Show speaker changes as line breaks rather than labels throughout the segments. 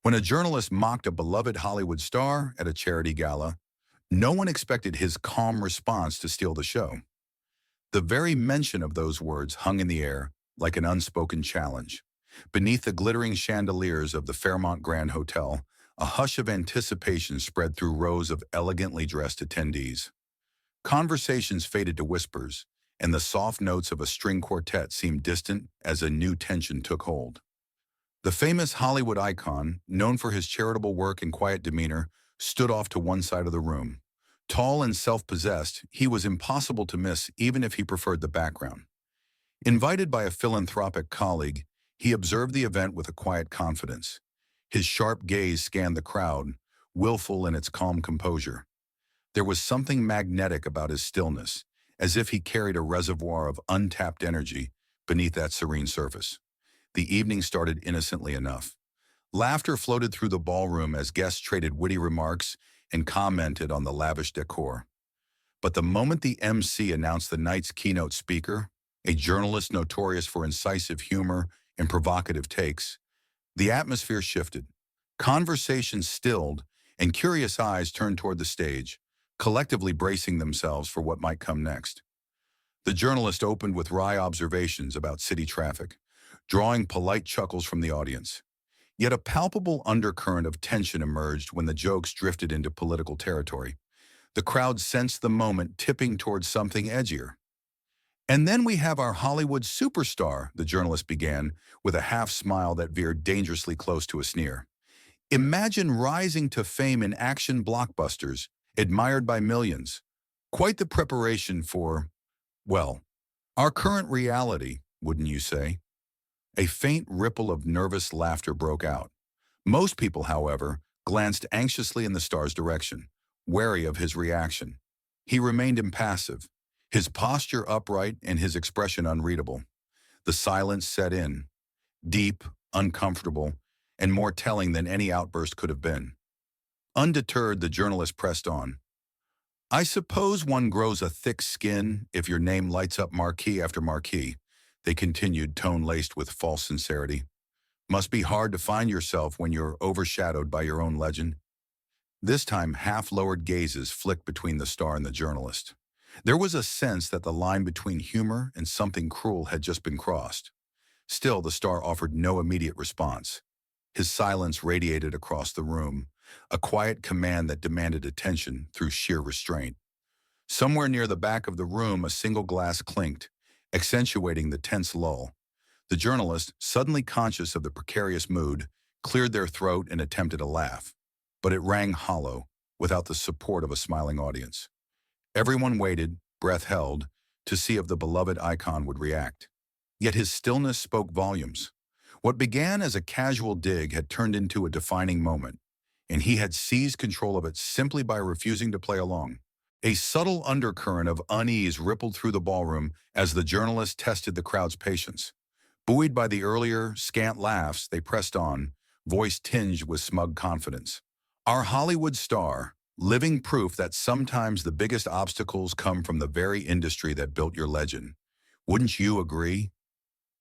When a journalist mocked a beloved Hollywood star at a charity gala, no one expected his calm response to steal the show. The very mention of those words hung in the air like an unspoken challenge. Beneath the glittering chandeliers of the Fairmont Grand Hotel, a hush of anticipation spread through rows of elegantly dressed attendees. Conversations faded to whispers, and the soft notes of a string quartet seemed distant as a new tension took hold. The famous Hollywood icon, known for his charitable work and quiet demeanor, stood off to one side of the room. Tall and self-possessed, he was impossible to miss even if he preferred the background. Invited by a philanthropic colleague, he observed the event with a quiet confidence. His sharp gaze scanned the crowd, willful in its calm composure. There was something magnetic about his stillness, as if he carried a reservoir of untapped energy beneath that serene surface. The evening started innocently enough. Laughter floated through the ballroom as guests traded witty remarks and commented on the lavish decor. But the moment the MC announced the night's keynote speaker, a journalist notorious for incisive humor and provocative takes, the atmosphere shifted. Conversation stilled, and curious eyes turned toward the stage, collectively bracing themselves for what might come next. The journalist opened with wry observations about city traffic, drawing polite chuckles from the audience. Yet a palpable undercurrent of tension emerged when the jokes drifted into political territory. The crowd sensed the moment tipping towards something edgier. "And then we have our Hollywood superstar," the journalist began, with a half-smile that veered dangerously close to a sneer. "Imagine rising to fame in action blockbusters, admired by millions. Quite the preparation for, well, our current reality, wouldn't you say?" A faint ripple of nervous laughter broke out. Most people, however, glanced anxiously in the star's direction, wary of his reaction. He remained impassive, his posture upright and his expression unreadable. The silence set in, deep, uncomfortable, and more telling than any outburst could have been. Undeterred, the journalist pressed on. "I suppose one grows a thick skin if your name lights up marquee after marquee," they continued, tone-laced with false sincerity. "Must be hard to find yourself when you're overshadowed by your own legend." This time, half-lowered gazes flicked between the star and the journalist. There was a sense that the line between humor and something cruel had just been crossed. Still, the star offered no immediate response. His silence radiated across the room, a quiet command that demanded attention through sheer restraint. Somewhere near the back of the room, a single glass clinked, accentuating the tense lull. The journalist, suddenly conscious of the precarious mood, cleared their throat and attempted a laugh. But it rang hollow, without the support of a smiling audience. Everyone waited, breath held, to see if the beloved icon would react. Yet his stillness spoke volumes. What began as a casual dig had turned into a defining moment, and he had seized control of it simply by refusing to play along. A subtle undercurrent of unease rippled through the ballroom as the journalist tested the crowd's patience. Buoyed by the earlier, scant laughs, they pressed on, voice tinged with smug confidence. "Our Hollywood star, living proof that sometimes the biggest obstacles come from the very industry that built your legend. Wouldn't you agree?"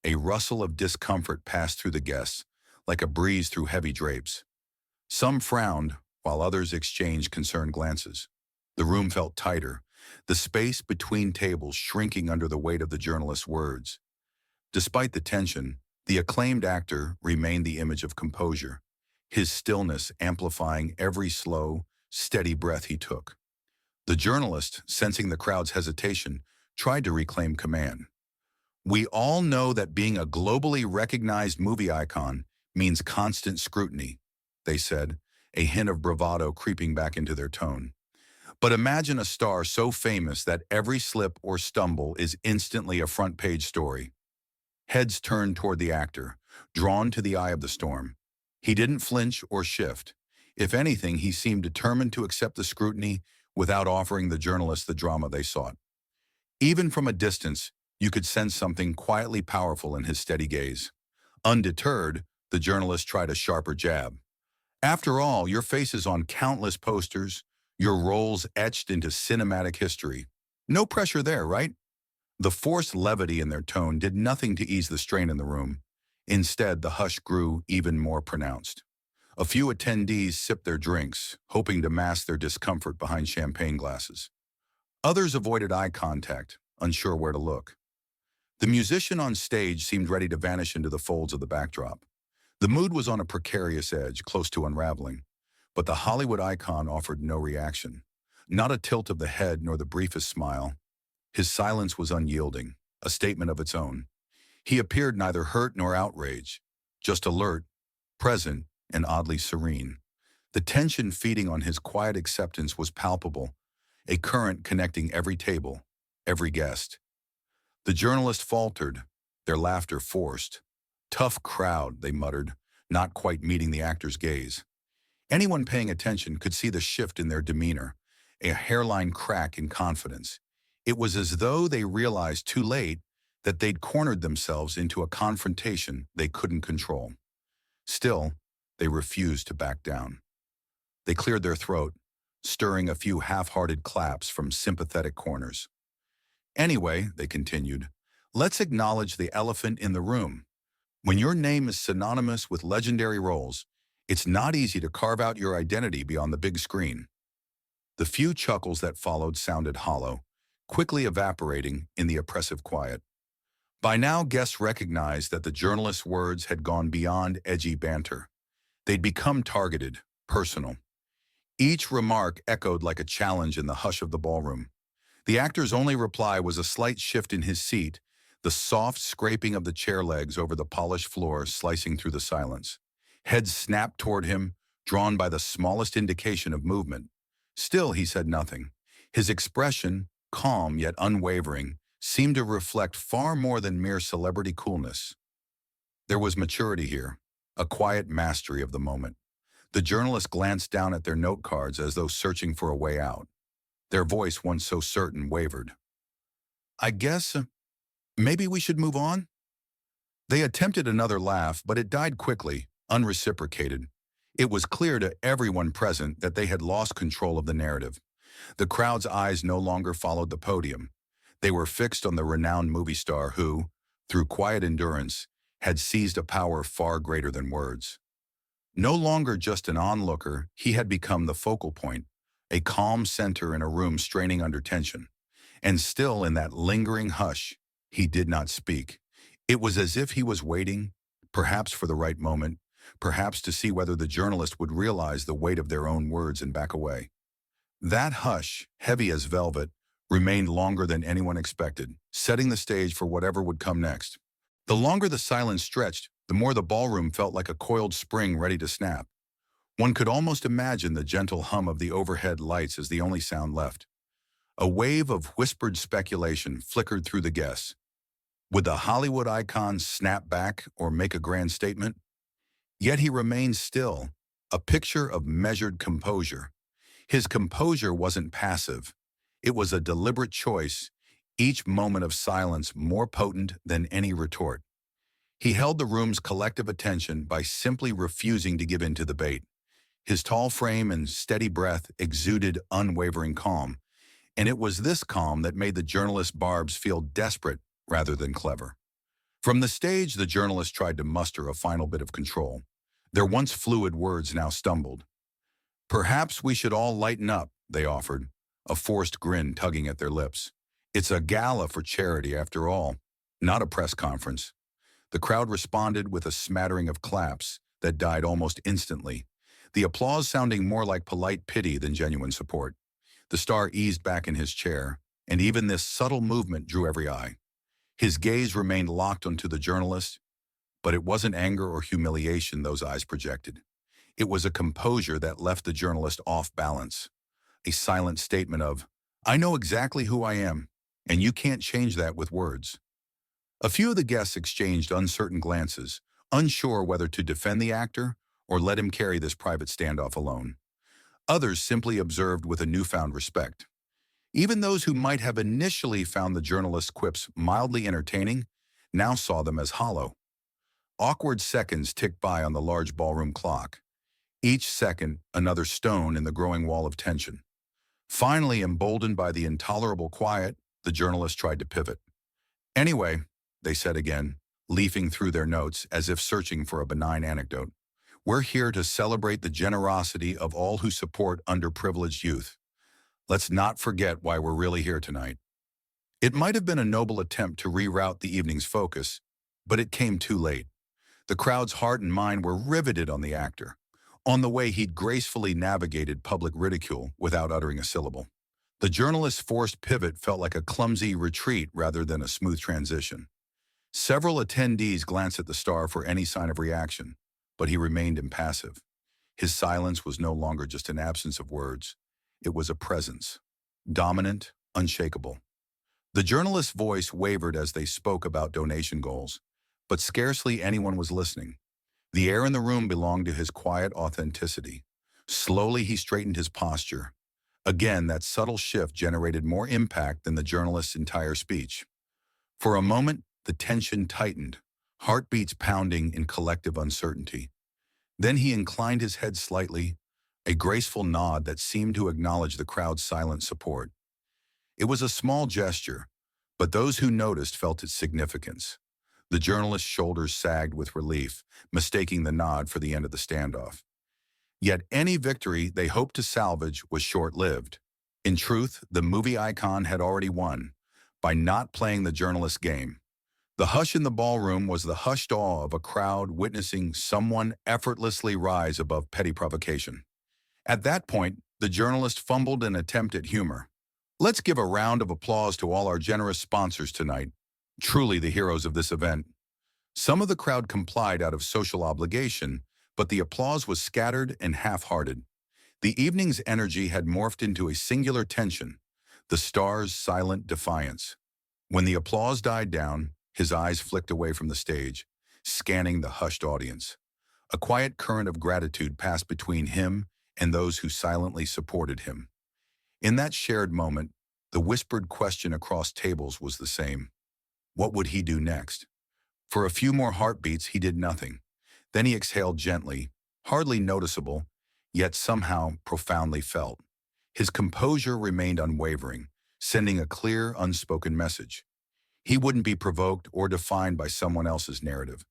A rustle of discomfort passed through the guests, like a breeze through heavy drapes. Some frowned, while others exchanged concerned glances. The room felt tighter, the space between tables shrinking under the weight of the journalist's words. Despite the tension, the acclaimed actor remained the image of composure, his stillness amplifying every slow, steady breath he took. The journalist, sensing the crowd's hesitation, tried to reclaim command. "We all know that being a globally recognized movie icon means constant scrutiny," they said, a hint of bravado creeping back into their tone. "But imagine a star so famous that every slip or stumble is instantly a front-page story." Heads turned toward the actor, drawn to the eye of the storm. He didn't flinch or shift. If anything, he seemed determined to accept the scrutiny without offering the journalists the drama they sought. Even from a distance, you could sense something quietly powerful in his steady gaze. Undeterred, the journalist tried a sharper jab. "After all, your face is on countless posters, your roles etched into cinematic history. No pressure there, right?" The forced levity in their tone did nothing to ease the strain in the room. Instead, the hush grew even more pronounced. A few attendees sipped their drinks, hoping to mask their discomfort behind champagne glasses. Others avoided eye contact, unsure where to look. The musician on stage seemed ready to vanish into the folds of the backdrop. The mood was on a precarious edge, close to unraveling. But the Hollywood icon offered no reaction. Not a tilt of the head nor the briefest smile. His silence was unyielding, a statement of its own. He appeared neither hurt nor outraged, just alert, present, and oddly serene. The tension feeding on his quiet acceptance was palpable, a current connecting every table, every guest. The journalist faltered, their laughter forced. "Tough crowd," they muttered, not quite meeting the actor's gaze. Anyone paying attention could see the shift in their demeanor, a hairline crack in confidence. It was as though they realized too late that they'd cornered themselves into a confrontation they couldn't control. Still, they refused to back down. They cleared their throat, stirring a few half-hearted claps from sympathetic corners. "Anyway," they continued, "let's acknowledge the elephant in the room. When your name is synonymous with legendary roles, it's not easy to carve out your identity beyond the big screen." The few chuckles that followed sounded hollow, quickly evaporating in the oppressive quiet. By now, guests recognized that the journalist's words had gone beyond edgy banter. They'd become targeted, personal. Each remark echoed like a challenge in the hush of the ballroom. The actor's only reply was a slight shift in his seat, the soft scraping of the chair legs over the polished floor slicing through the silence. Heads snapped toward him, drawn by the smallest indication of movement. Still, he said nothing. His expression, calm yet unwavering, seemed to reflect far more than mere celebrity coolness. There was maturity here, a quiet mastery of the moment. The journalist glanced down at their note cards as though searching for a way out. Their voice, once so certain, wavered. "I guess, maybe we should move on?" They attempted another laugh, but it died quickly, unreciprocated. It was clear to everyone present that they had lost control of the narrative. The crowd's eyes no longer followed the podium. They were fixed on the renowned movie star who, through quiet endurance, had seized a power far greater than words. No longer just an onlooker, he had become the focal point, a calm center in a room straining under tension. And still, in that lingering hush, he did not speak. It was as if he was waiting, perhaps for the right moment, perhaps to see whether the journalist would realize the weight of their own words and back away. That hush, heavy as velvet, remained longer than anyone expected, setting the stage for whatever would come next. The longer the silence stretched, the more the ballroom felt like a coiled spring ready to snap. One could almost imagine the gentle hum of the overhead lights as the only sound left. A wave of whispered speculation flickered through the guests. Would the Hollywood icon snap back or make a grand statement? Yet he remained still, a picture of measured composure. His composure wasn't passive. It was a deliberate choice, each moment of silence more potent than any retort. He held the room's collective attention by simply refusing to give in to the bait. His tall frame and steady breath exuded unwavering calm, and it was this calm that made the journalist Barbs feel desperate rather than clever. From the stage, the journalist tried to muster a final bit of control. Their once fluid words now stumbled. "Perhaps we should all lighten up," they offered, a forced grin tugging at their lips. "It's a gala for charity, after all, not a press conference." The crowd responded with a smattering of claps that died almost instantly, the applause sounding more like polite pity than genuine support. The star eased back in his chair, and even this subtle movement drew every eye. His gaze remained locked onto the journalist, but it wasn't anger or humiliation those eyes projected. It was a composure that left the journalist off balance, a silent statement of, "I know exactly who I am, and you can't change that with words." A few of the guests exchanged uncertain glances, unsure whether to defend the actor or let him carry this private standoff alone. Others simply observed with a newfound respect. Even those who might have initially found the journalist's quips mildly entertaining now saw them as hollow. Awkward seconds ticked by on the large ballroom clock. Each second, another stone in the growing wall of tension. Finally, emboldened by the intolerable quiet, the journalist tried to pivot. "Anyway," they said again, leafing through their notes as if searching for a benign anecdote, We're here to celebrate the generosity of all who support underprivileged youth. Let's not forget why we're really here tonight. It might have been a noble attempt to reroute the evening's focus, but it came too late. The crowd's heart and mind were riveted on the actor, on the way he'd gracefully navigated public ridicule without uttering a syllable. The journalist's forced pivot felt like a clumsy retreat rather than a smooth transition. Several attendees glanced at the star for any sign of reaction, but he remained impassive. His silence was no longer just an absence of words. It was a presence, dominant, unshakable. The journalist's voice wavered as they spoke about donation goals, but scarcely anyone was listening. The air in the room belonged to his quiet authenticity. Slowly, he straightened his posture. Again, that subtle shift generated more impact than the journalist's entire speech. For a moment, the tension tightened, heartbeats pounding in collective uncertainty. Then he inclined his head slightly, a graceful nod that seemed to acknowledge the crowd's silent support. It was a small gesture, but those who noticed felt its significance. The journalist's shoulders sagged with relief, mistaking the nod for the end of the standoff. Yet any victory they hoped to salvage was short-lived. In truth, the movie icon had already won by not playing the journalist's game. The hush in the ballroom was the hushed awe of a crowd witnessing someone effortlessly rise above petty provocation. At that point, the journalist fumbled an attempt at humor. Let's give a round of applause to all our generous sponsors tonight, truly the heroes of this event. Some of the crowd complied out of social obligation, but the applause was scattered and half-hearted. The evening's energy had morphed into a singular tension, the star's silent defiance. When the applause died down, his eyes flicked away from the stage, scanning the hushed audience. A quiet current of gratitude passed between him and those who silently supported him. In that shared moment, the whispered question across tables was the same. What would he do next? For a few more heartbeats, he did nothing. Then he exhaled gently, hardly noticeable, yet somehow profoundly felt. His composure remained unwavering, sending a clear, unspoken message. He wouldn't be provoked or defined by someone else's narrative.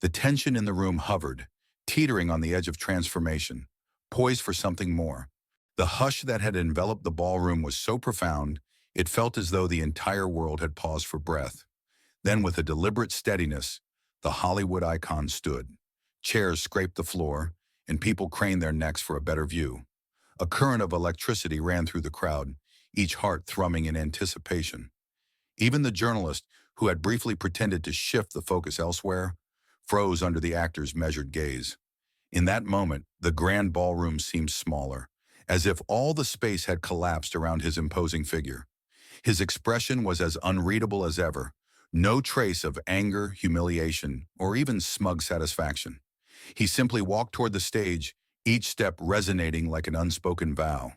The tension in the room hovered, teetering on the edge of transformation, poised for something more. The hush that had enveloped the ballroom was so profound, it felt as though the entire world had paused for breath. Then, with a deliberate steadiness, the Hollywood icon stood. Chairs scraped the floor, and people craned their necks for a better view. A current of electricity ran through the crowd, each heart thrumming in anticipation. Even the journalist, who had briefly pretended to shift the focus elsewhere, froze under the actor's measured gaze. In that moment, the grand ballroom seemed smaller, as if all the space had collapsed around his imposing figure. His expression was as unreadable as ever, no trace of anger, humiliation, or even smug satisfaction. He simply walked toward the stage, each step resonating like an unspoken vow.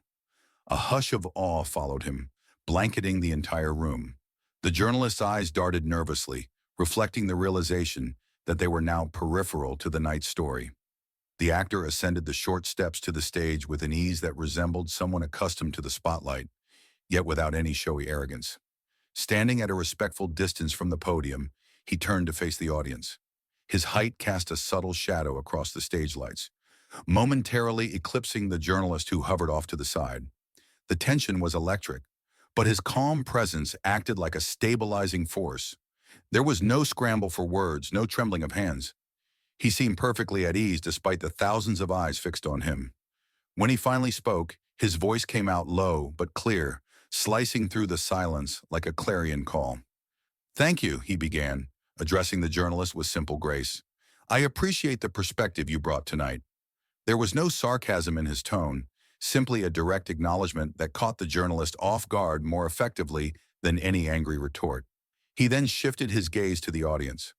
A hush of awe followed him, blanketing the entire room. The journalist's eyes darted nervously, reflecting the realization that they were now peripheral to the night's story. The actor ascended the short steps to the stage with an ease that resembled someone accustomed to the spotlight, yet without any showy arrogance. Standing at a respectful distance from the podium, he turned to face the audience. His height cast a subtle shadow across the stage lights, momentarily eclipsing the journalist who hovered off to the side. The tension was electric, but his calm presence acted like a stabilizing force. There was no scramble for words, no trembling of hands. He seemed perfectly at ease despite the thousands of eyes fixed on him. When he finally spoke, his voice came out low but clear, slicing through the silence like a clarion call. "Thank you," he began, addressing the journalist with simple grace. "I appreciate the perspective you brought tonight." There was no sarcasm in his tone, simply a direct acknowledgement that caught the journalist off guard more effectively than any angry retort. He then shifted his gaze to the audience.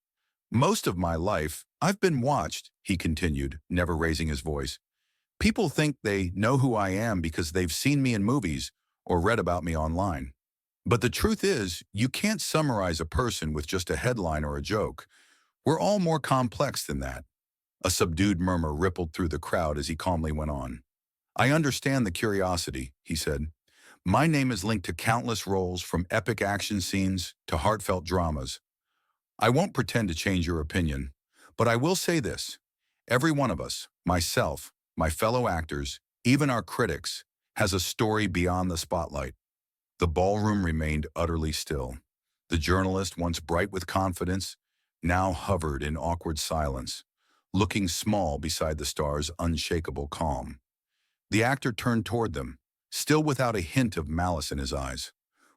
"Most of my life, I've been watched," he continued, never raising his voice. "People think they know who I am because they've seen me in movies or read about me online. But the truth is, you can't summarize a person with just a headline or a joke. We're all more complex than that." A subdued murmur rippled through the crowd as he calmly went on. "I understand the curiosity," he said. "My name is linked to countless roles, from epic action scenes to heartfelt dramas. I won't pretend to change your opinion, but I will say this. Every one of us, myself, my fellow actors, even our critics, has a story beyond the spotlight. The ballroom remained utterly still. The journalist, once bright with confidence, now hovered in awkward silence, looking small beside the star's unshakable calm. The actor turned toward them, still without a hint of malice in his eyes.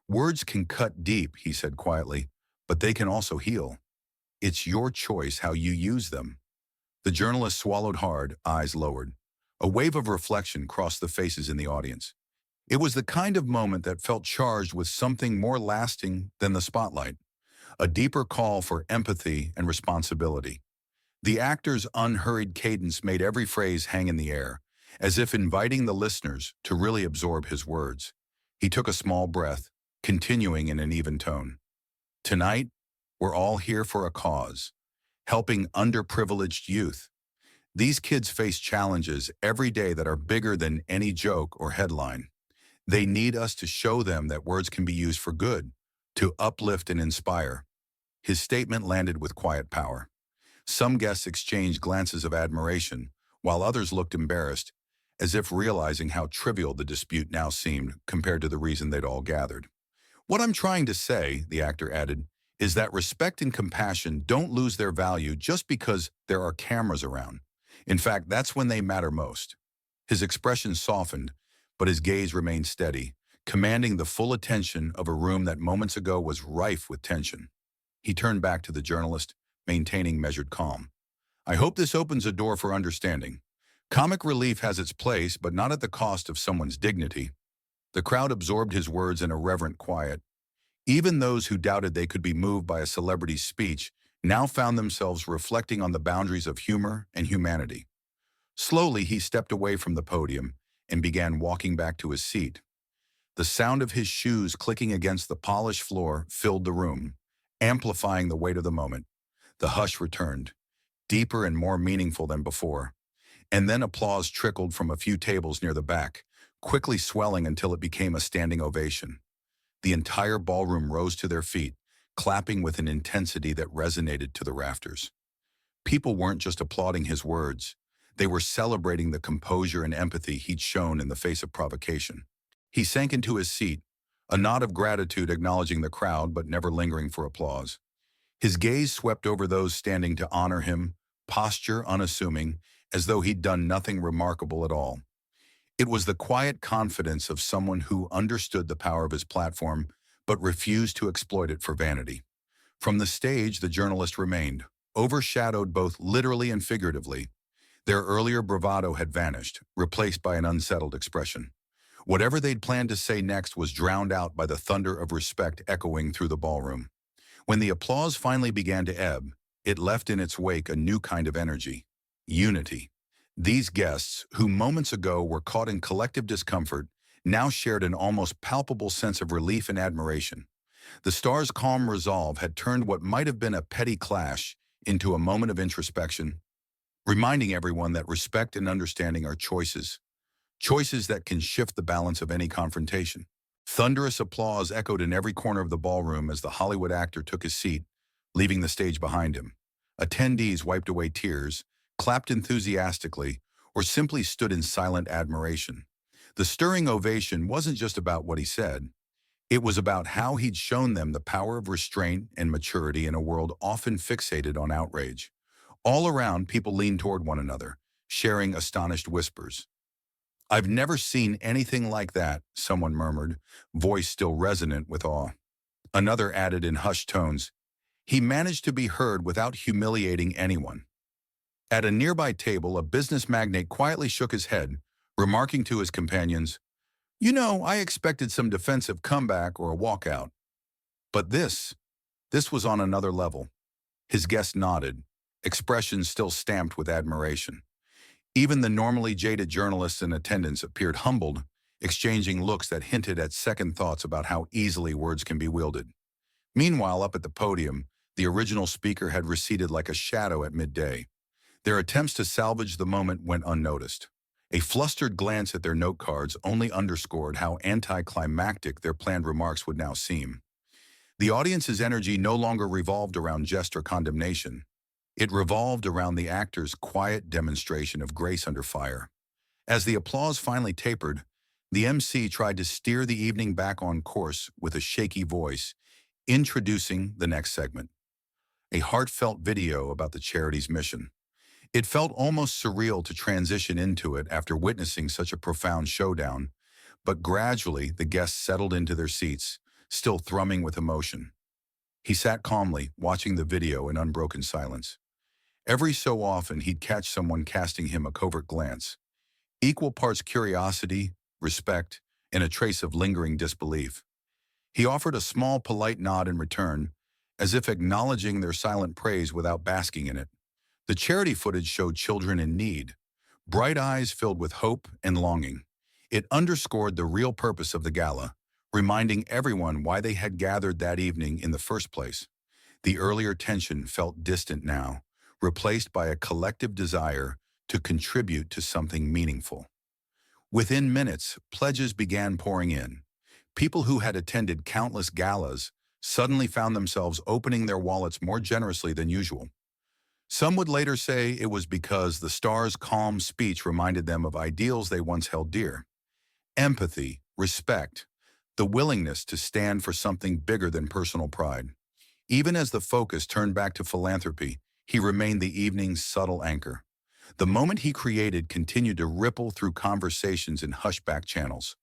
"Words can cut deep," he said quietly, "but they can also heal. It's your choice how you use them." The journalist swallowed hard, eyes lowered. A wave of reflection crossed the faces in the audience. It was the kind of moment that felt charged with something more lasting than the spotlight, a deeper call for empathy and responsibility. The actor's unhurried cadence made every phrase hang in the air, as if inviting the listeners to really absorb his words. He took a small breath, continuing in an even tone. "Tonight, we're all here for a cause, helping underprivileged youth. These kids face challenges every day that are bigger than any joke or headline. They need us to show them that words can be used for good, to uplift and inspire." His statement landed with quiet power. Some guests exchanged glances of admiration, while others looked embarrassed, as if realizing how trivial the dispute now seemed compared to the reason they'd all gathered. "What I'm trying to say," the actor added, "is that respect and compassion don't lose their value just because there are cameras around. In fact, that's when they matter most." His expression softened, but his gaze remained steady, commanding the full attention of a room that moments ago was rife with tension. He turned back to the journalist, maintaining measured calm. "I hope this opens a door for understanding. Comic relief has its place, but not at the cost of someone's dignity." The crowd absorbed his words in a reverent quiet. Even those who doubted they could be moved by a celebrity's speech now found themselves reflecting on the boundaries of humor and humanity. Slowly, he stepped away from the podium and began walking back to his seat. The sound of his shoes clicking against the polished floor filled the room, amplifying the weight of the moment. The hush returned, deeper and more meaningful than before. And then applause trickled from a few tables near the back, quickly swelling until it became a standing ovation. The entire ballroom rose to their feet, clapping with an intensity that resonated to the rafters. People weren't just applauding his words. They were celebrating the composure and empathy he'd shown in the face of provocation. He sank into his seat, a nod of gratitude acknowledging the crowd but never lingering for applause. His gaze swept over those standing to honor him, posture unassuming, as though he'd done nothing remarkable at all. It was the quiet confidence of someone who understood the power of his platform but refused to exploit it for vanity. From the stage, the journalist remained, overshadowed both literally and figuratively. Their earlier bravado had vanished, replaced by an unsettled expression. Whatever they'd planned to say next was drowned out by the thunder of respect echoing through the ballroom. When the applause finally began to ebb, it left in its wake a new kind of energy: unity. These guests, who moments ago were caught in collective discomfort, now shared an almost palpable sense of relief and admiration. The star's calm resolve had turned what might have been a petty clash into a moment of introspection, reminding everyone that respect and understanding are choices, choices that can shift the balance of any confrontation. Thunderous applause echoed in every corner of the ballroom as the Hollywood actor took his seat, leaving the stage behind him. Attendees wiped away tears, clapped enthusiastically, or simply stood in silent admiration. The stirring ovation wasn't just about what he said. It was about how he'd shown them the power of restraint and maturity in a world often fixated on outrage. All around, people leaned toward one another, sharing astonished whispers. "I've never seen anything like that," someone murmured, voice still resonant with awe. Another added in hushed tones, "He managed to be heard without humiliating anyone." At a nearby table, a business magnate quietly shook his head, remarking to his companions, "You know, I expected some defensive comeback or a walkout. But this was on another level." His guest nodded, expressions still stamped with admiration. Even the normally jaded journalists in attendance appeared humbled, exchanging looks that hinted at second thoughts about how easily words can be wielded. Meanwhile, up at the podium, the original speaker had receded like a shadow at midday. Their attempts to salvage the moment went unnoticed. A flustered glance at their note cards only underscored how anticlimactic their planned remarks would now seem. The audience's energy no longer revolved around jest or condemnation. It revolved around the actor's quiet demonstration of grace under fire. As the applause finally tapered, the MC tried to steer the evening back on course with a shaky voice, introducing the next segment, a heartfelt video about the charity's mission. It felt almost surreal to transition into it after witnessing such a profound showdown, but gradually the guests settled into their seats, still thrumming with emotion. He sat calmly, watching the video in unbroken silence. Every so often he'd catch someone casting him a covert glance, equal parts curiosity, respect, and a trace of lingering disbelief. He offered a small, polite nod in return, as if acknowledging their silent praise without basking in it. The charity footage showed children in need, bright eyes filled with hope and longing. It underscored the real purpose of the gala, reminding everyone why they had gathered that evening in the first place. The earlier tension felt distant now, replaced by a collective desire to contribute to something meaningful. Within minutes, pledges began pouring in. People who had attended countless galas suddenly found themselves opening their wallets more generously than usual. Some would later say it was because the star's calm speech reminded them of ideals they once held dear. Empathy, respect, the willingness to stand for something bigger than personal pride. Even as the focus turned back to philanthropy, he remained the evening's subtle anchor. The moment he created continued to ripple through conversations in hushback channels.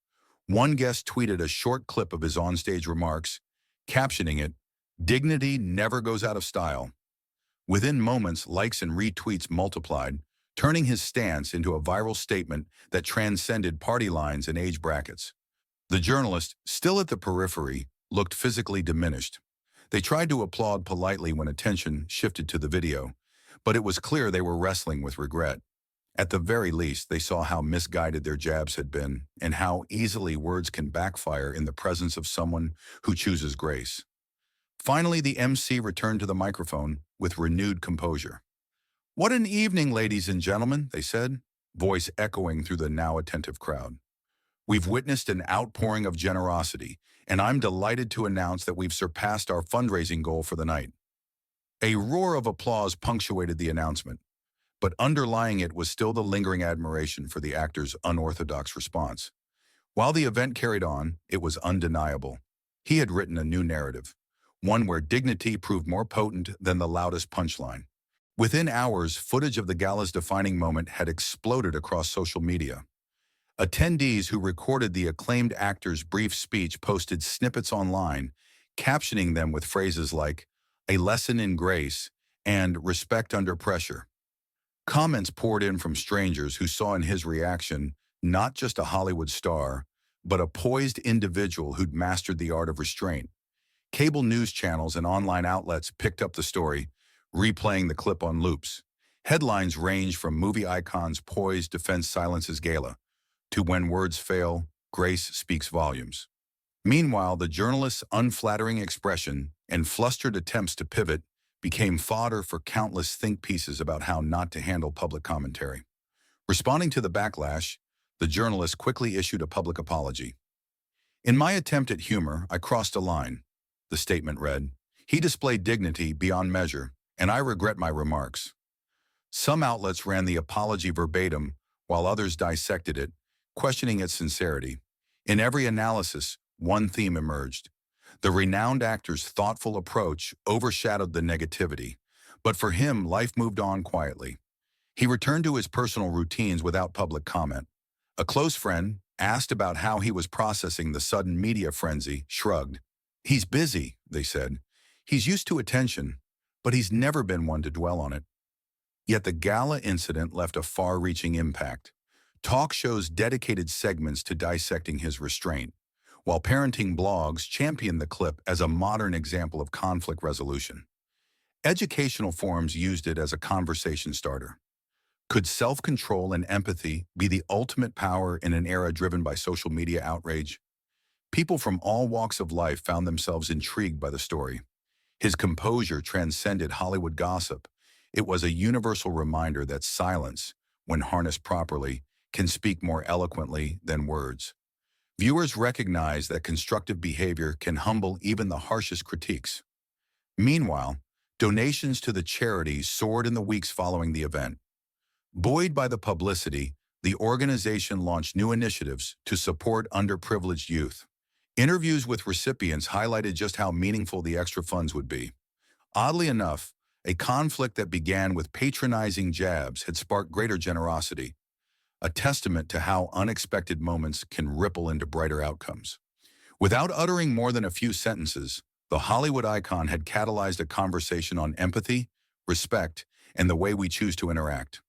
One guest tweeted a short clip of his onstage remarks, captioning it, "Dignity never goes out of style." Within moments, likes and retweets multiplied, turning his stance into a viral statement that transcended party lines and age brackets. The journalist, still at the periphery, looked physically diminished. They tried to applaud politely when attention shifted to the video, but it was clear they were wrestling with regret. At the very least, they saw how misguided their jabs had been and how easily words can backfire in the presence of someone who chooses grace. Finally, the MC returned to the microphone with renewed composure. "What an evening, ladies and gentlemen," they said, voice echoing through the now attentive crowd. "We've witnessed an outpouring of generosity, and I'm delighted to announce that we've surpassed our fundraising goal for the night." A roar of applause punctuated the announcement, but underlying it was still the lingering admiration for the actor's unorthodox response. While the event carried on, it was undeniable. He had written a new narrative, one where dignity proved more potent than the loudest punchline. Within hours, footage of the gala's defining moment had exploded across social media. Attendees who recorded the acclaimed actor's brief speech posted snippets online, captioning them with phrases like, "A lesson in grace," and "respect under pressure." Comments poured in from strangers who saw in his reaction not just a Hollywood star, but a poised individual who'd mastered the art of restraint. Cable news channels and online outlets picked up the story, replaying the clip on loops. Headlines ranged from movie icons poised to fence silence's gala, to "When words fail, grace speaks volumes." Meanwhile, the journalist's unflattering expression and flustered attempts to pivot became fodder for countless think pieces about how not to handle public commentary. Responding to the backlash, the journalist quickly issued a public apology. "In my attempt at humor, I crossed a line," the statement read. "He displayed dignity beyond measure, and I regret my remarks." Some outlets ran the apology verbatim, while others dissected it, questioning its sincerity. In every analysis, one theme emerged. The renowned actor's thoughtful approach overshadowed the negativity, but for him, life moved on quietly. He returned to his personal routines without public comment. A close friend, asked about how he was processing the sudden media frenzy, shrugged. "He's busy," they said. "He's used to attention, but he's never been one to dwell on it." Yet the gala incident left a far-reaching impact. Talk shows dedicated segments to dissecting his restraint, while parenting blogs championed the clip as a modern example of conflict resolution. Educational forums used it as a conversation starter. Could self-control and empathy be the ultimate power in an era driven by social media outrage? People from all walks of life found themselves intrigued by the story. His composure transcended Hollywood gossip. It was a universal reminder that silence, when harnessed properly, can speak more eloquently than words. Viewers recognized that constructive behavior can humble even the harshest critiques. Meanwhile, Donations to the charity soared in the weeks following the event. Buoyed by the publicity, the organization launched new initiatives to support underprivileged youth. Interviews with recipients highlighted just how meaningful the extra funds would be. Oddly enough, a conflict that began with patronizing jabs had sparked greater generosity, a testament to how unexpected moments can ripple into brighter outcomes. Without uttering more than a few sentences, the Hollywood icon had catalyzed a conversation on empathy, respect, and the way we choose to interact.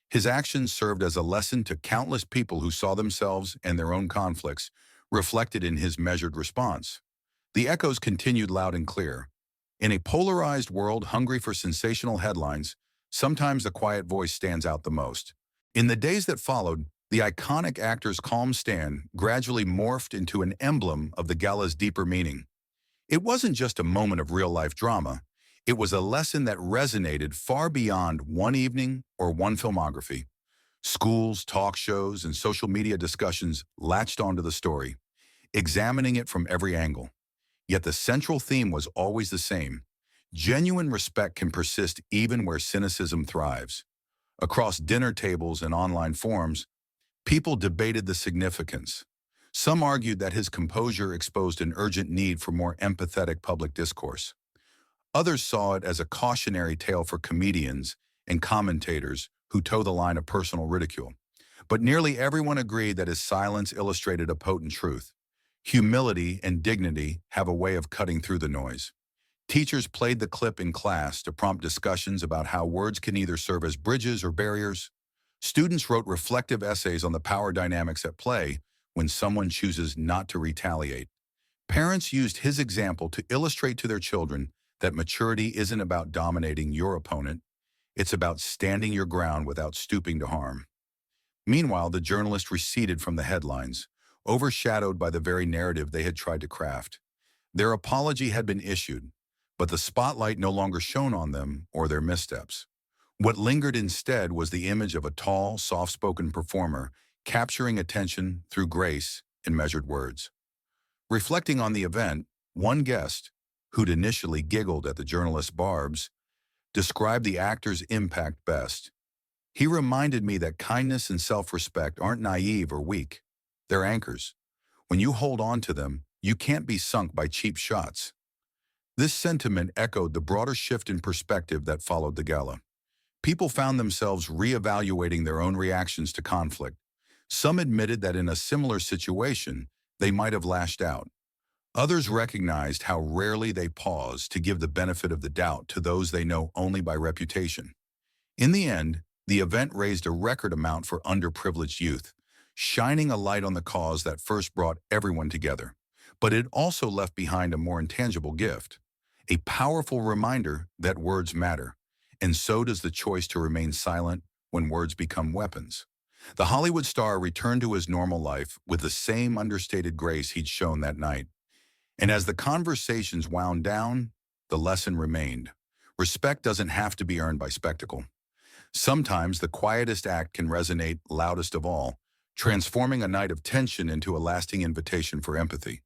His actions served as a lesson to countless people who saw themselves and their own conflicts reflected in his measured response. The echoes continued loud and clear. In a polarized world hungry for sensational headlines, sometimes the quiet voice stands out the most. In the days that followed, the iconic actor's calm stand gradually morphed into an emblem of the gala's deeper meaning. It wasn't just a moment of real-life drama. It was a lesson that resonated far beyond one evening or one filmography. Schools, talk shows, and social media discussions latched onto the story, examining it from every angle. Yet the central theme was always the same. Genuine respect can persist even where cynicism thrives. Across dinner tables and online forums, people debated the significance. Some argued that his composure exposed an urgent need for more empathetic public discourse. Others saw it as a cautionary tale for comedians and commentators who toe the line of personal ridicule. But nearly everyone agreed that his silence illustrated a potent truth. Humility and dignity have a way of cutting through the noise. Teachers played the clip in class to prompt discussions about how words can either serve as bridges or barriers. Students wrote reflective essays on the power dynamics at play when someone chooses not to retaliate. Parents used his example to illustrate to their children that maturity isn't about dominating your opponent, it's about standing your ground without stooping to harm. Meanwhile, the journalist receded from the headlines, overshadowed by the very narrative they had tried to craft. Their apology had been issued, but the spotlight no longer shone on them or their missteps. What lingered instead was the image of a tall, soft-spoken performer capturing attention through grace and measured words. Reflecting on the event, one guest, who'd initially giggled at the journalist's barbs, described the actor's impact best. He reminded me that kindness and self-respect aren't naive or weak. They're anchors. When you hold on to them, you can't be sunk by cheap shots. This sentiment echoed the broader shift in perspective that followed the gala. People found themselves reevaluating their own reactions to conflict. Some admitted that in a similar situation, they might have lashed out. Others recognized how rarely they pause to give the benefit of the doubt to those they know only by reputation. In the end, the event raised a record amount for underprivileged youth, shining a light on the cause that first brought everyone together. But it also left behind a more intangible gift, a powerful reminder that words matter, and so does the choice to remain silent when words become weapons. The Hollywood star returned to his normal life with the same understated grace he'd shown that night. And as the conversations wound down, the lesson remained. Respect doesn't have to be earned by spectacle. Sometimes the quietest act can resonate loudest of all, transforming a night of tension into a lasting invitation for empathy.